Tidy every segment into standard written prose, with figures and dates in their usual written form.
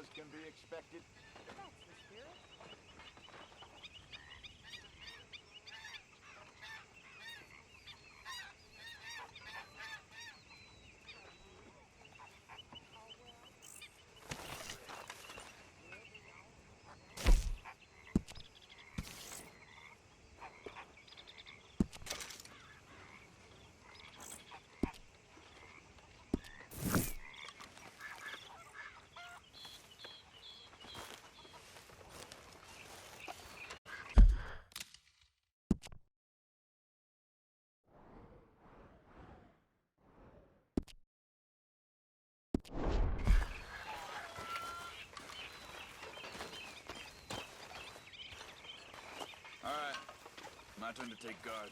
as can be expected. That's the spirit. All right, my turn to take guard.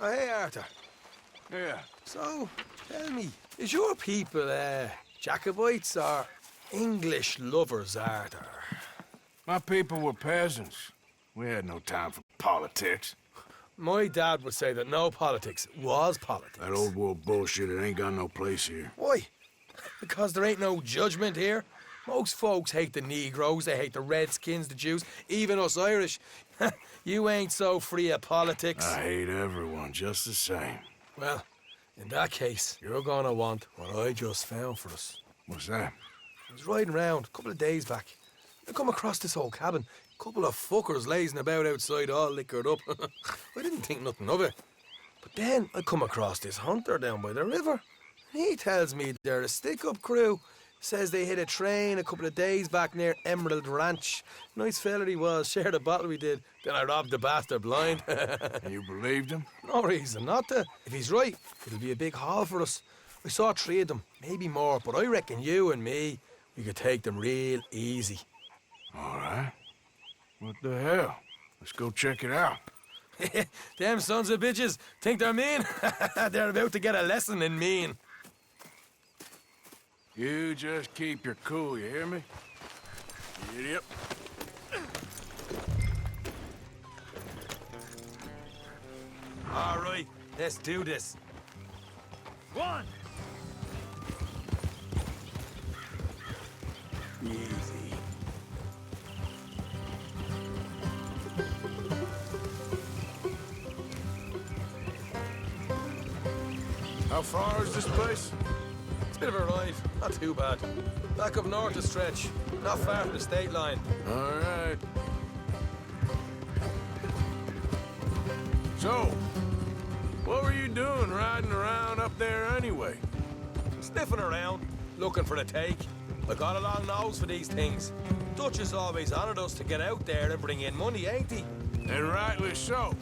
Oh, hey, Arthur. Yeah. So, tell me, is your people, Jacobites or English lovers, Arthur? My people were peasants. We had no time for politics. My dad would say that no politics was politics. That old world bullshit, it ain't got no place here. Why? Because there ain't no judgment here. Most folks hate the Negroes, they hate the Redskins, the Jews, even us Irish. You ain't so free of politics. I hate everyone just the same. Well, in that case, you're gonna want what I just found for us. What's that? I was riding around a couple of days back. I come across this old cabin. A couple of fuckers lazing about outside all liquored up. I didn't think nothing of it. But then I come across this hunter down by the river. And he tells me they're a stick-up crew. Says they hit a train a couple of days back near Emerald Ranch. Nice fella he was, shared a bottle we did. Then I robbed the bastard blind. You believed him? No reason not to. If he's right, it'll be a big haul for us. I saw 3 of them, maybe more, but I reckon you and me, we could take them real easy. All right. What the hell? Let's go check it out. Them sons of bitches think they're mean. They're about to get a lesson in mean. You just keep your cool, you hear me? Idiot. All right, let's do this. One. Easy. How far is this place? It's a bit of a ride, not too bad. Back up north a stretch, not far from the state line. All right. So, what were you doing riding around up there anyway? Sniffing around, looking for the take. I got a long nose for these things. Dutch has always honoured us to get out there and bring in money, ain't he? And rightly so.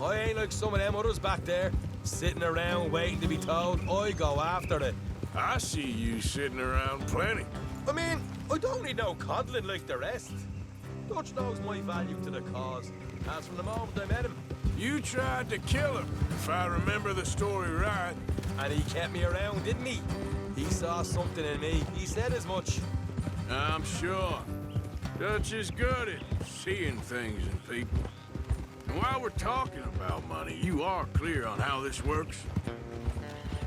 I ain't like some of them others back there, sitting around waiting to be told. I go after it. I see you sitting around plenty. I mean, I don't need no coddling like the rest. Dutch knows my value to the cause, as from the moment I met him. You tried to kill him, if I remember the story right. And he kept me around, didn't he? He saw something in me. He said as much. I'm sure. Dutch is good at seeing things in people. And while we're talking about money, you are clear on how this works?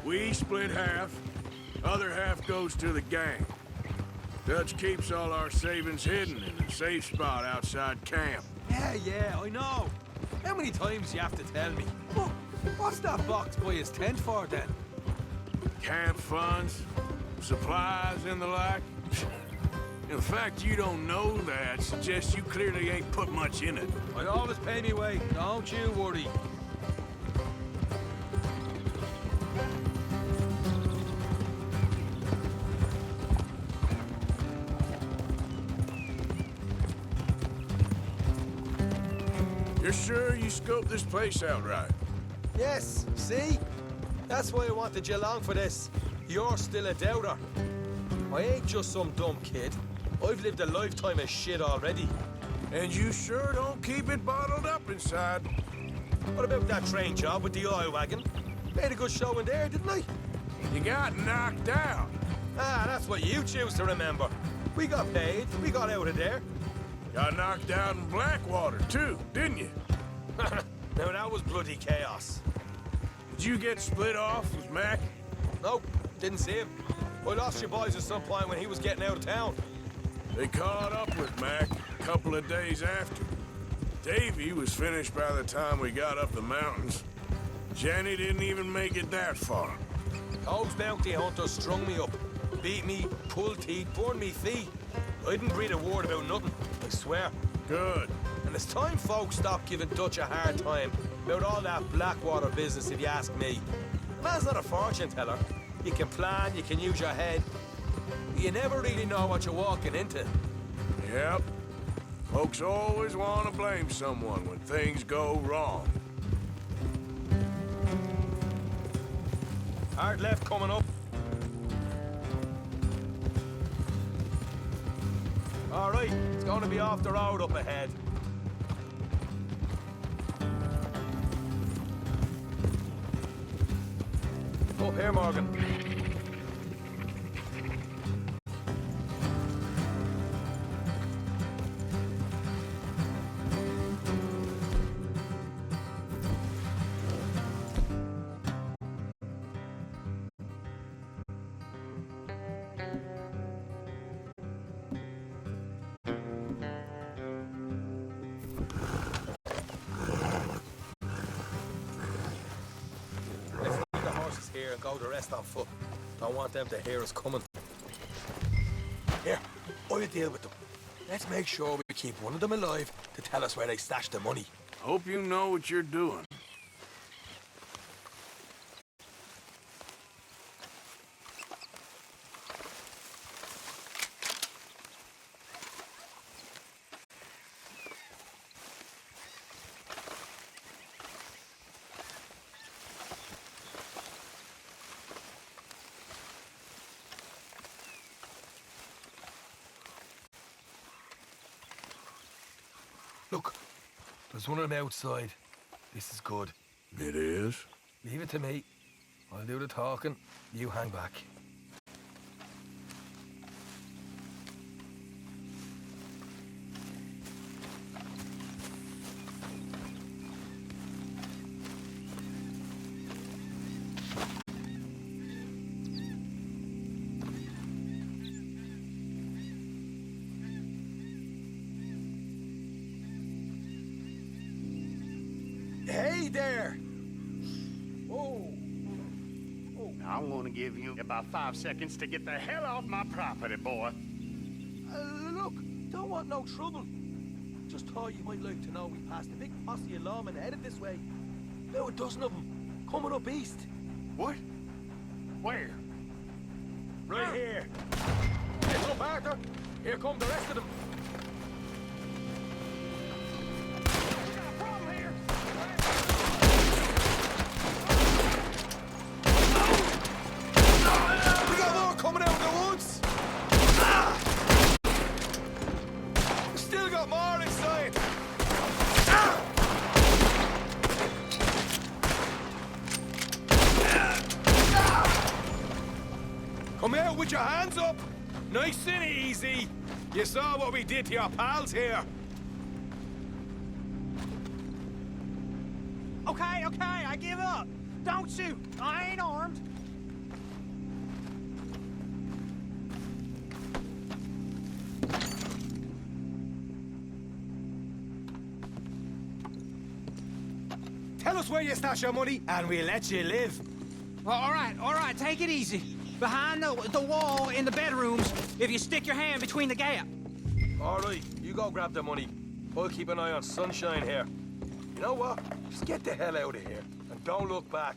We split half, other half goes to the gang. Dutch keeps all our savings hidden in a safe spot outside camp. Yeah, I know. How many times do you have to tell me? What's that box by his tent for, then? Camp funds, supplies, and the like. The fact you don't know that suggests you clearly ain't put much in it. I always pay me way, don't you worry. You're sure you scoped this place out right? Yes, see? That's why I wanted you along for this. You're still a doubter. I ain't just some dumb kid. I've lived a lifetime of shit already. And you sure don't keep it bottled up inside. What about that train job with the oil wagon? Made a good show in there, didn't I? You got knocked out. Ah, that's what you choose to remember. We got paid, we got out of there. Got knocked out in Blackwater, too, didn't you? Now that was bloody chaos. Did you get split off with Mac? Nope, didn't see him. I lost your boys at some point when he was getting out of town. They caught up with Mac a couple of days after. Davy was finished by the time we got up the mountains. Jenny didn't even make it that far. Those bounty hunters strung me up. Beat me, pulled teeth, burned me feet. I didn't breathe a word about nothing, I swear. Good. And it's time folks stopped giving Dutch a hard time about all that Blackwater business, if you ask me. The man's not a fortune teller. You can plan, you can use your head. But you never really know what you're walking into. Yep. Folks always want to blame someone when things go wrong. Hard left coming up. All right, it's going to be off the road up ahead. Up here, Morgan. Here and go the rest on foot. Don't want them to hear us coming. Here, I'll deal with them. Let's make sure we keep one of them alive to tell us where they stashed the money. Hope you know what you're doing. Look, there's one of them outside. This is good. It is? Leave it to me. I'll do the talking. You hang back. Hey there! Whoa! I'm gonna give you about 5 seconds to get the hell off my property, boy. Look, don't want no trouble. Just thought you might like to know we passed a big posse of lawmen headed this way. About a dozen of them, coming up east. What? Where? Right here. Heads up, Arthur. Here come the rest of them. We got a problem here. We got more coming out at once. We still got more inside. Come out with your hands up. Nice and easy. You saw what we did to your pals here. Okay, I give up. Don't shoot. I ain't armed. Tell us where you stash your money, and we'll let you live. All right, take it easy. Behind the wall in the bedrooms, if you stick your hand between the gap. All right, you go grab the money. I'll keep an eye on Sunshine here. You know what? Just get the hell out of here, and don't look back.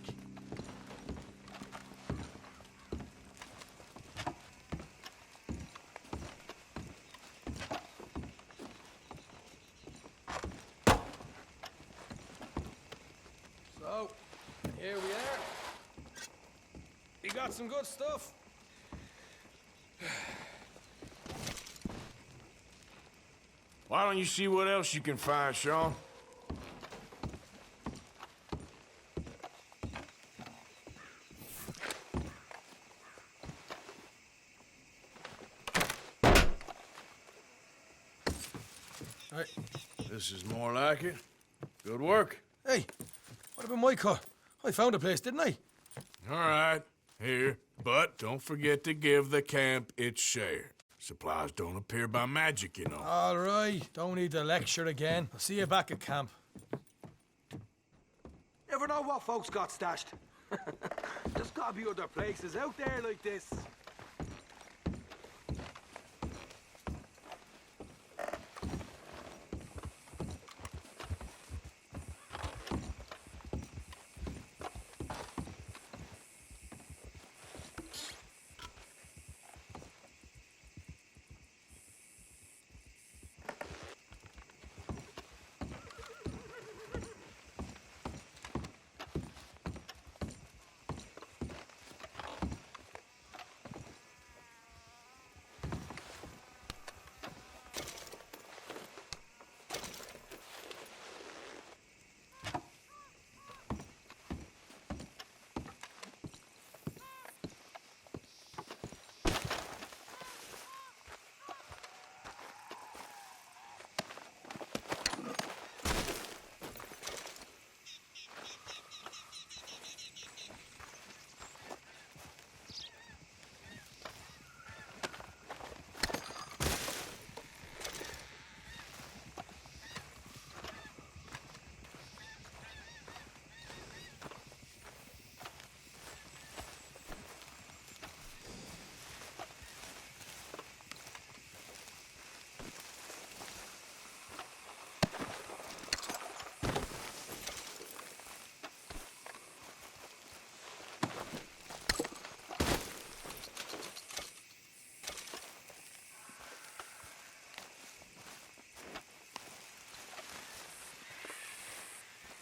So, here we are. You got some good stuff. Why don't you see what else you can find, Sean? Right. This is more like it. Good work. Hey, what about my cut? I found a place, didn't I? All right, here. But don't forget to give the camp its share. Supplies don't appear by magic, you know. All right, don't need to lecture again. I'll see you back at camp. Never know what folks got stashed. There's gotta be other places out there like this.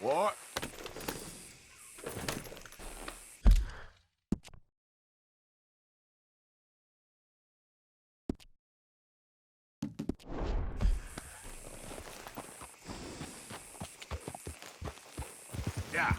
What? Yeah.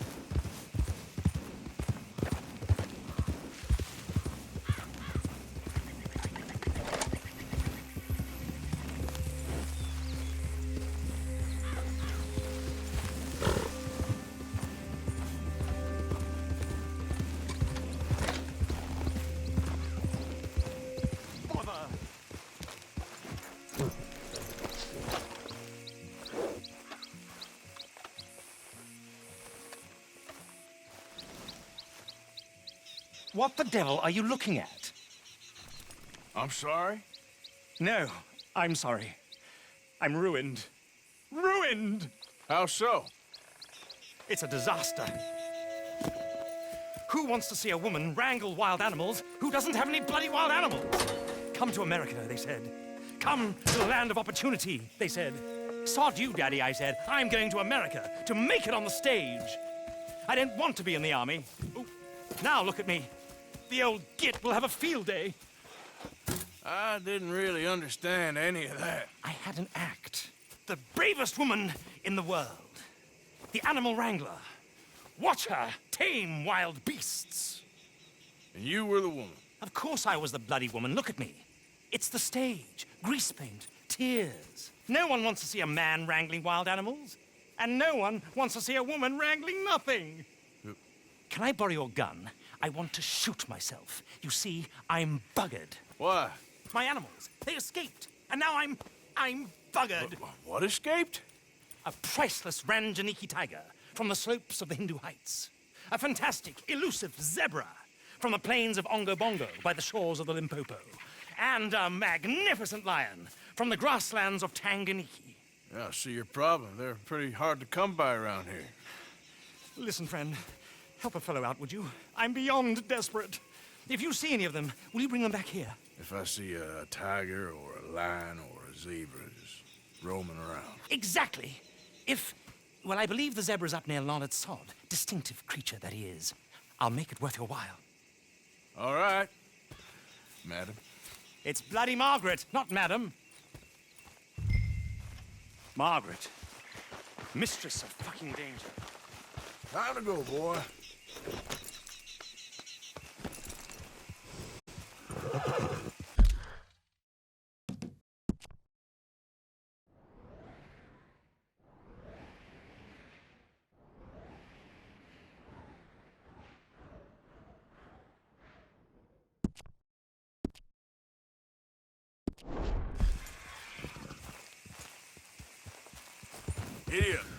What the devil are you looking at? I'm sorry? No, I'm sorry. I'm ruined. Ruined! How so? It's a disaster. Who wants to see a woman wrangle wild animals who doesn't have any bloody wild animals? Come to America, they said. Come to the land of opportunity, they said. Sod you, Daddy, I said. I'm going to America to make it on the stage. I don't want to be in the army. Ooh. Now look at me. The old git will have a field day. I didn't really understand any of that. I had an act. The bravest woman in the world. The animal wrangler. Watch her tame wild beasts. And you were the woman. Of course I was the bloody woman. Look at me. It's the stage. Grease paint. Tears. No one wants to see a man wrangling wild animals. And no one wants to see a woman wrangling nothing. Can I borrow your gun? I want to shoot myself. You see, I'm buggered. Why? My animals, they escaped. And now I'm buggered. What escaped? A priceless Ranjaniki tiger from the slopes of the Hindu Heights. A fantastic, elusive zebra from the plains of Ongo Bongo by the shores of the Limpopo. And a magnificent lion from the grasslands of Tanganyika. Yeah, I see your problem. They're pretty hard to come by around here. Listen, friend. Help a fellow out, would you? I'm beyond desperate. If you see any of them, will you bring them back here? If I see a tiger or a lion or a zebra just roaming around. Exactly. Well, I believe the zebra's up near Larned Sod. Distinctive creature that he is. I'll make it worth your while. All right, madam. It's bloody Margaret, not madam. Margaret. Mistress of fucking danger. Time to go, boy. Giddy up.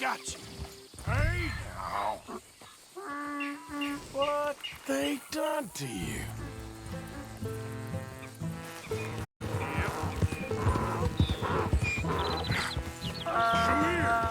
Got you. Hey now. What they done to you? Come here.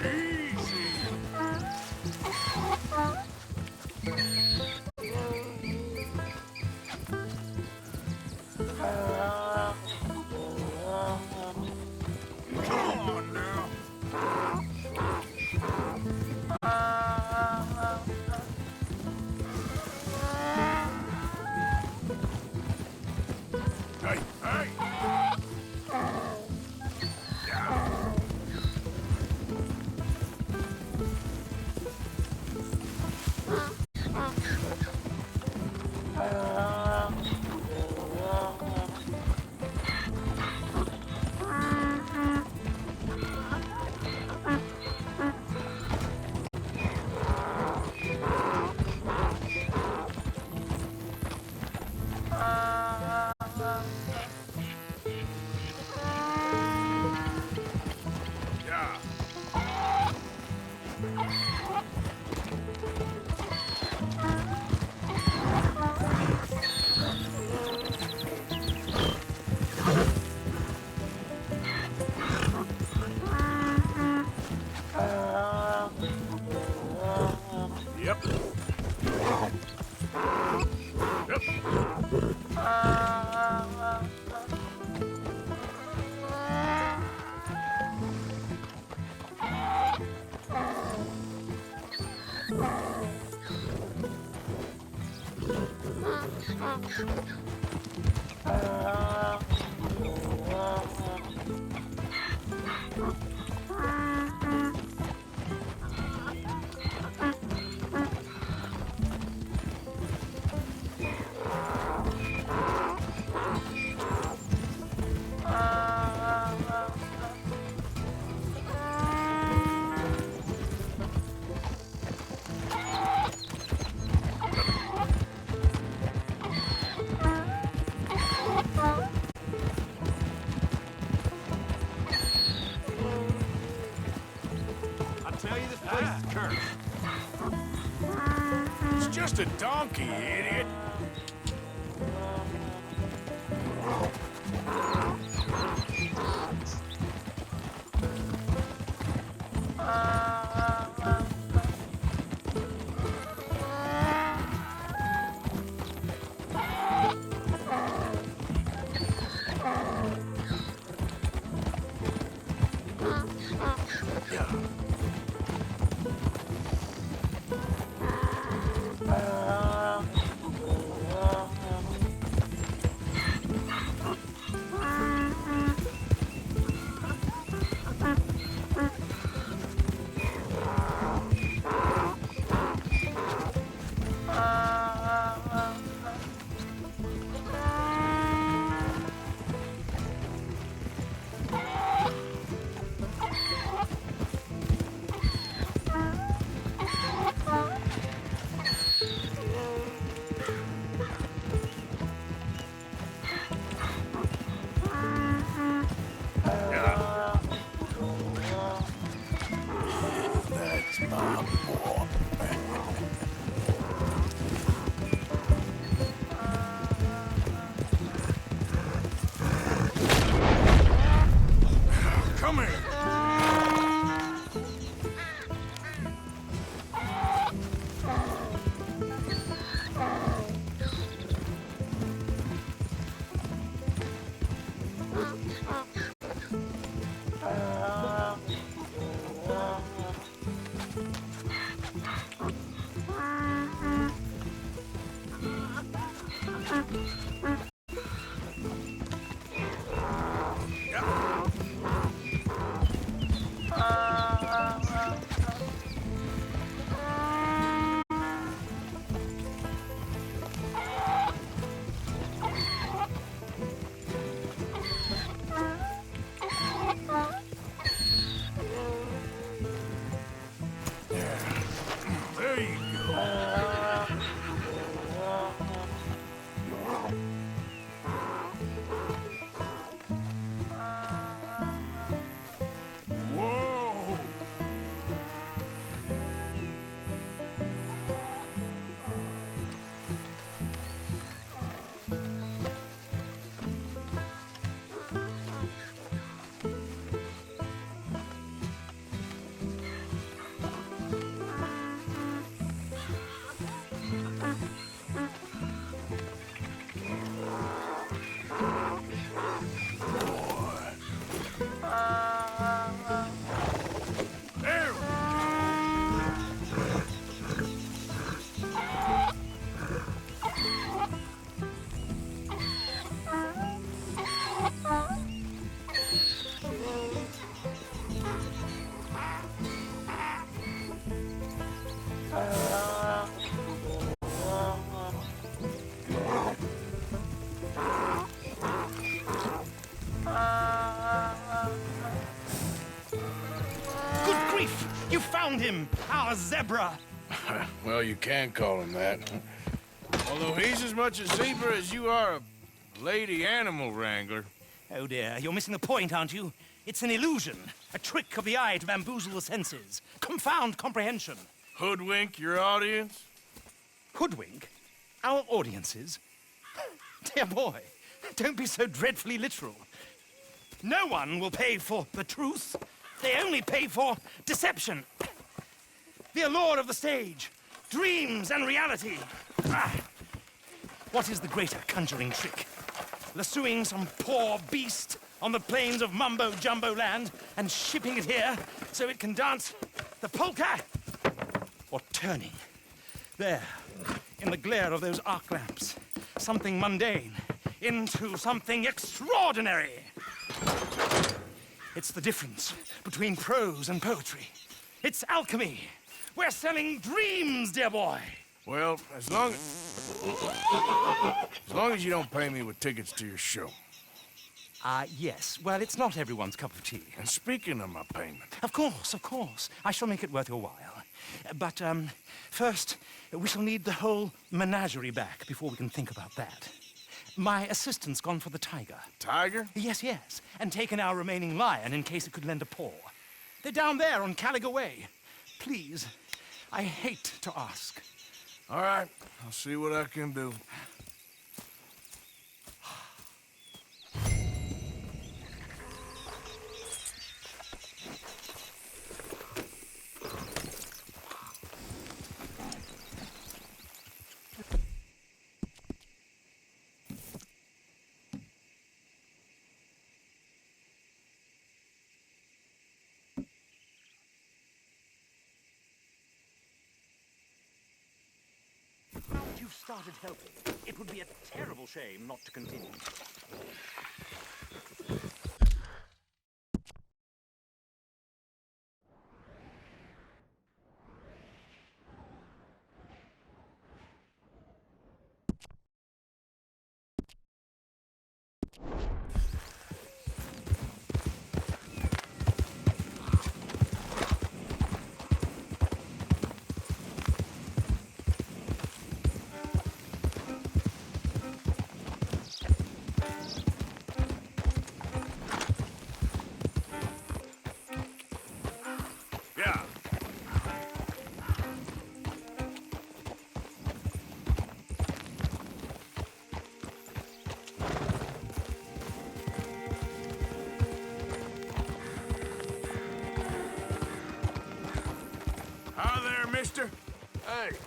Easy. It's just a donkey, idiot. Come here. There you go. Whoa! There we Good grief! You found him! Our zebra! Well, you can call him that. Although he's as much a zebra as you are a lady animal wrangler. Oh dear, you're missing the point, aren't you? It's an illusion. A trick of the eye to bamboozle the senses. Confound comprehension. Hoodwink your audience? Hoodwink? Our audiences? Dear boy, don't be so dreadfully literal. No one will pay for the truth. They only pay for deception. The allure of the stage, dreams and reality. Ah. What is the greater conjuring trick? Lassoing some poor beast on the plains of mumbo-jumbo land and shipping it here so it can dance the polka? Or turning, there, in the glare of those arc lamps, something mundane into something extraordinary. It's the difference between prose and poetry. It's alchemy. We're selling dreams, dear boy. Well, as long as you don't pay me with tickets to your show. Yes. Well, it's not everyone's cup of tea. And speaking of my payment, Of course, of course. I shall make it worth your while. But, first, we shall need the whole menagerie back before we can think about that. My assistant's gone for the tiger. Tiger? Yes, yes. And taken our remaining lion in case it could lend a paw. They're down there on Caliga Way. Please, I hate to ask. All right, I'll see what I can do. You've started helping. It would be a terrible shame not to continue. Yeah. Hi there, mister. Hey.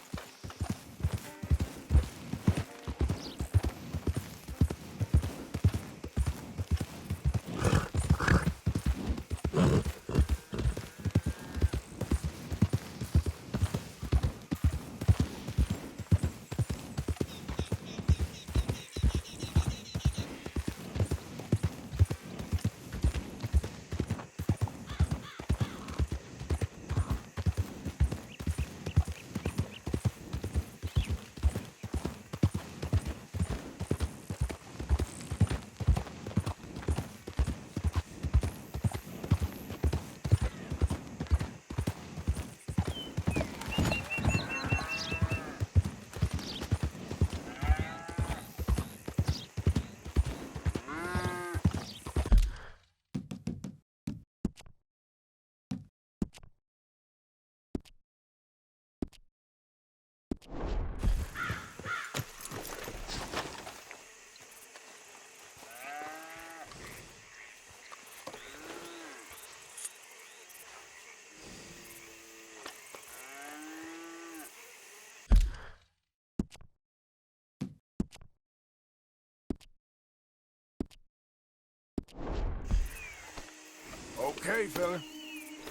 Okay, fella.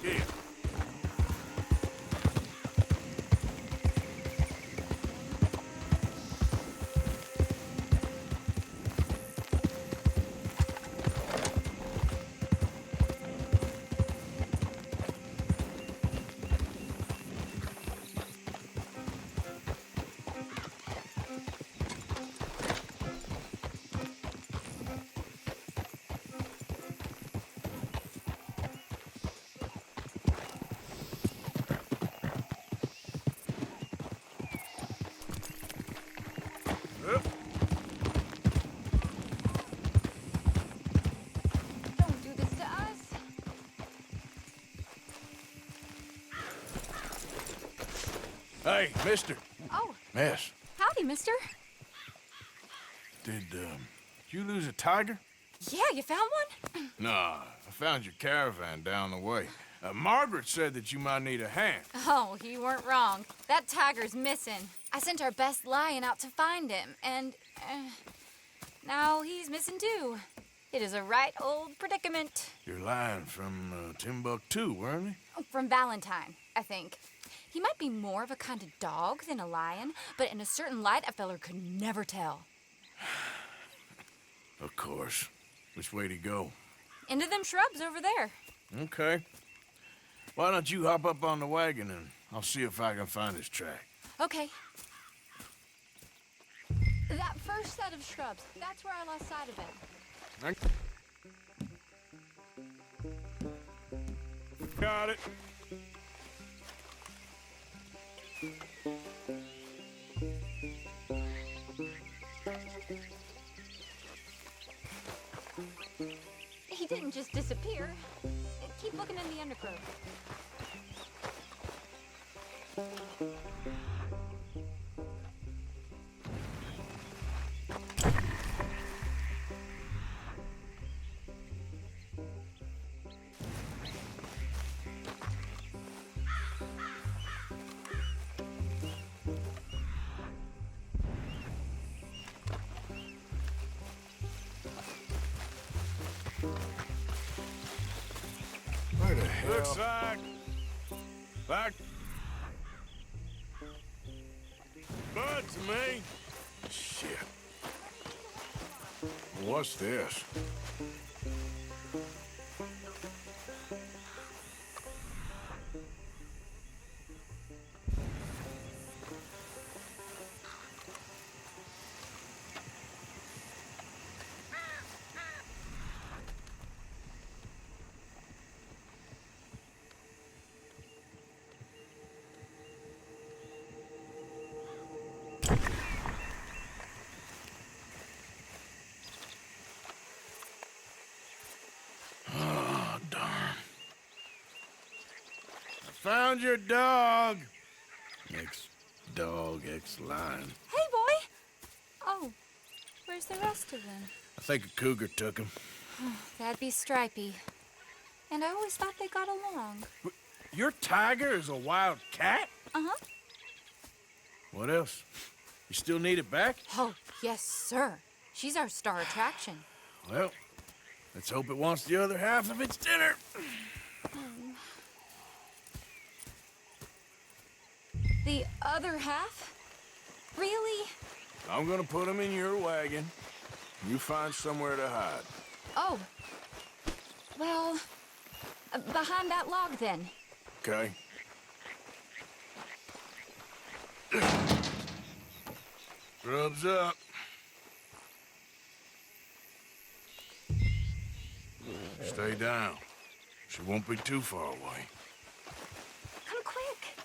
Yeah. Don't do this to us. Hey, mister. Oh, Miss, howdy, mister. did you lose a tiger? Yeah, you found one? Nah, I found your caravan down the way. Margaret said that you might need a hand. Oh, you weren't wrong. That tiger's missing. I sent our best lion out to find him, and now he's missing too. It is a right old predicament. Your lion from Timbuktu, weren't he? From Valentine, I think. He might be more of a kind of dog than a lion, but in a certain light, a feller could never tell. Of course. Which way to go? Into them shrubs over there. Okay. Why don't you hop up on the wagon and I'll see if I can find his track. Okay. That first set of shrubs, that's where I lost sight of him. Got it. He didn't just disappear. Keep looking in the undergrowth. Where the hell? Looks like Bud to me. Shit. What's this? Found your dog. Ex-dog, ex-lion. Hey, boy! Oh, where's the rest of them? I think a cougar took him. That'd be Stripey. And I always thought they got along. Your tiger is a wild cat? Uh-huh. What else? You still need it back? Oh, yes, sir. She's our star attraction. Well, let's hope it wants the other half of its dinner. The other half? Really? I'm gonna put him in your wagon. You find somewhere to hide. Oh. Well, behind that log, then. Okay. Grub's up. Stay down. She won't be too far away. Come quick.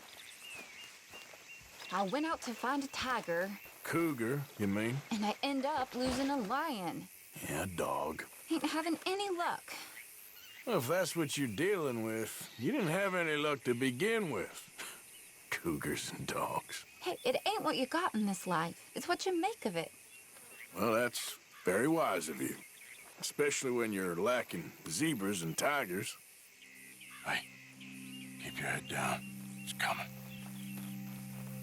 I went out to find a tiger, Cougar, you mean? and I end up losing a lion. Yeah, dog. Ain't having any luck. Well, if that's what you're dealing with, you didn't have any luck to begin with. Cougars and dogs. Hey, it ain't what you got in this life. It's what you make of it. Well, that's very wise of you. Especially when you're lacking zebras and tigers. Hey, keep your head down. It's coming.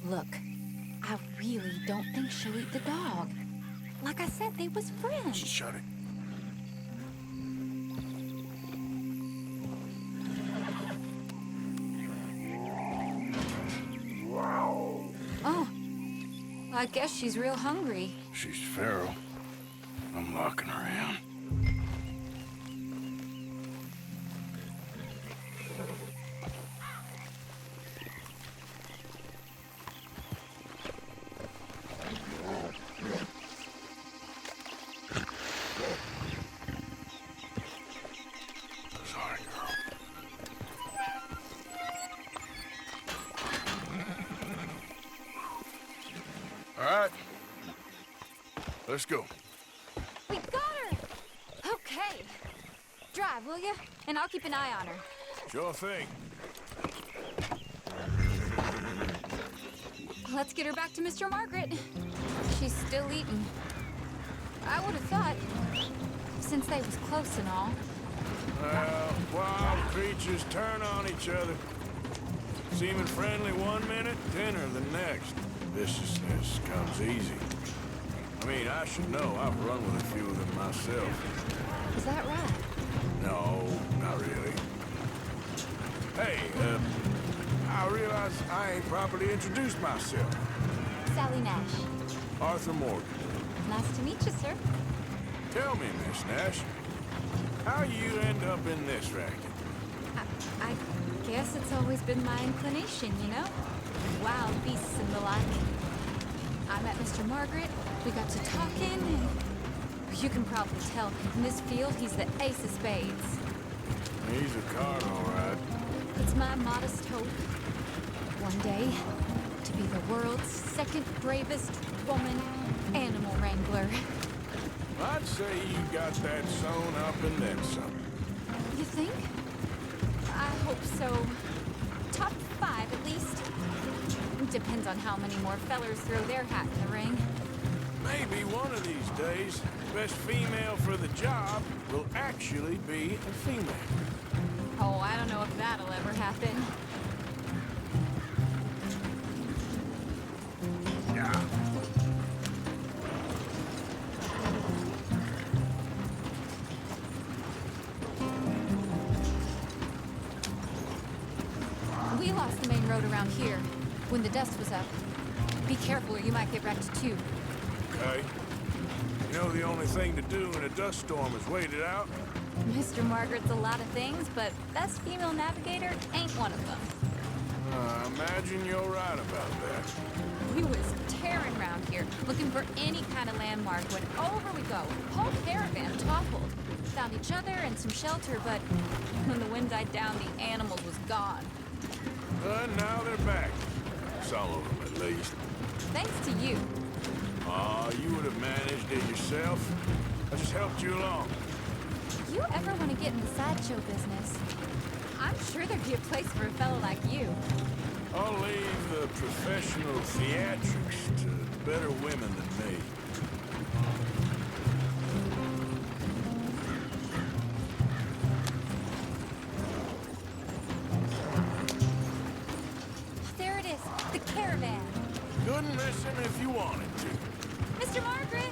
Look, I really don't think she'll eat the dog. Like I said, they was friends. Shut it. Oh, I guess she's real hungry. She's feral. I'm locking her in. Sorry, girl. All right. Let's go. We got her! Okay. Drive, will you? And I'll keep an eye on her. Sure thing. Let's get her back to Mr. Margaret. She's still eating. I would have thought, since they was close and all. Well, wild creatures turn on each other. Seeming friendly one minute, dinner the next. Viciousness comes easy. I mean, I should know. I've run with a few of them myself. Is that right? No, not really. Hey, I realize I ain't properly introduced myself. Sally Nash. Arthur Morgan. Nice to meet you, sir. Tell me, Miss Nash, how you end up in this racket? I guess it's always been my inclination, you know? Wild beasts and the like. I met Mr. Margaret, we got to talking, and you can probably tell, in this field, he's the ace of spades. He's a card, all right. It's my modest hope, one day, to be the world's second bravest woman animal wrangler. I'd say you got that sewn up and then some. You think? I hope so. Top 5, at least. Depends on how many more fellers throw their hat in the ring. Maybe one of these days, best female for the job will actually be a female. Oh, I don't know if that'll ever happen. Yeah. We lost the main road around here when the dust was up. Be careful or you might get wrecked too. Okay. You know the only thing to do in a dust storm is wait it out? Mr. Margaret's a lot of things, but best female navigator ain't one of them. I imagine you're right about that. We was tearing around here, looking for any kind of landmark when over we go. Whole caravan toppled. Found each other and some shelter, but when the wind died down, the animals was gone. Now they're back. Some of them, at least. Thanks to you. You would have managed it yourself. I just helped you along. If you ever want to get in the sideshow business, I'm sure there'd be a place for a fellow like you. I'll leave the professional theatrics to better women than me. There it is, the caravan. Couldn't miss him if you wanted to. Mr. Margaret!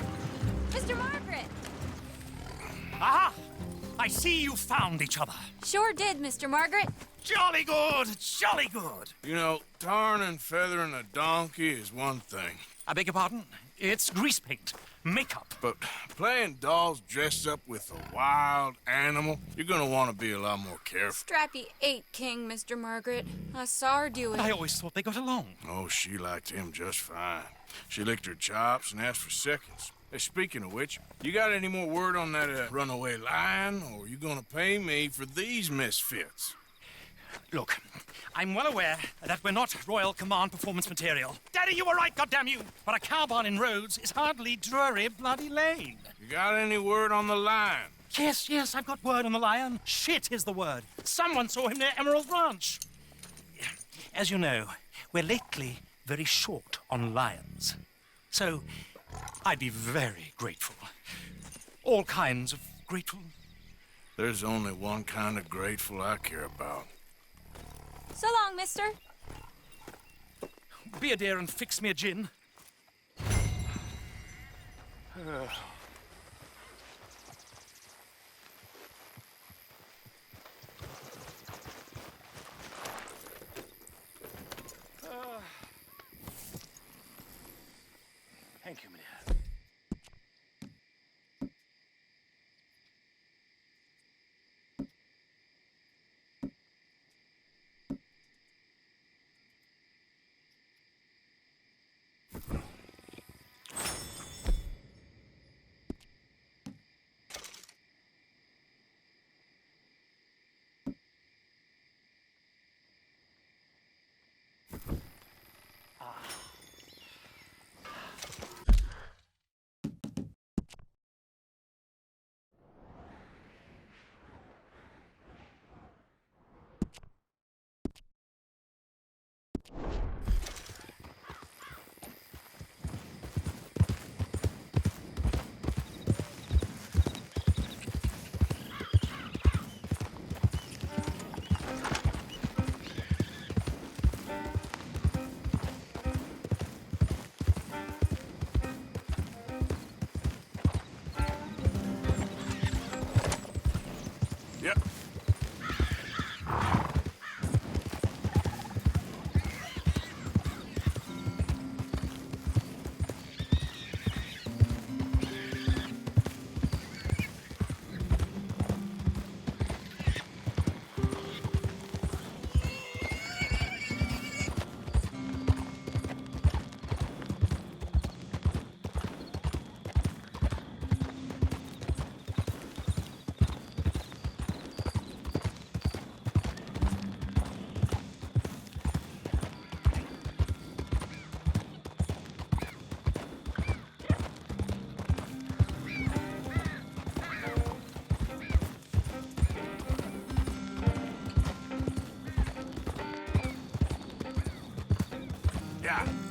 Mr. Margaret! Aha! I see you found each other. Sure did, Mr. Margaret. Jolly good, jolly good. You know, tarring and feathering a donkey is one thing. I beg your pardon? It's grease paint, makeup. But playing dolls dressed up with a wild animal, you're gonna want to be a lot more careful. Strappy ate King, Mr. Margaret. I saw her do it. I always thought they got along. Oh, she liked him just fine. She licked her chops and asked for seconds. Hey, speaking of which, you got any more word on that runaway lion, or you gonna pay me for these misfits? Look, I'm well aware that we're not Royal Command performance material. Daddy, you were right, goddamn you! But a cow barn in Rhodes is hardly Drury Bloody Lane. You got any word on the lion? Yes, I've got word on the lion. Shit is the word. Someone saw him near Emerald Ranch. As you know, we're lately very short on lions. So, I'd be very grateful. All kinds of grateful. There's only one kind of grateful I care about. So long, mister. Be a dear and fix me a gin. Thank you, Minnie. Yep. Yeah.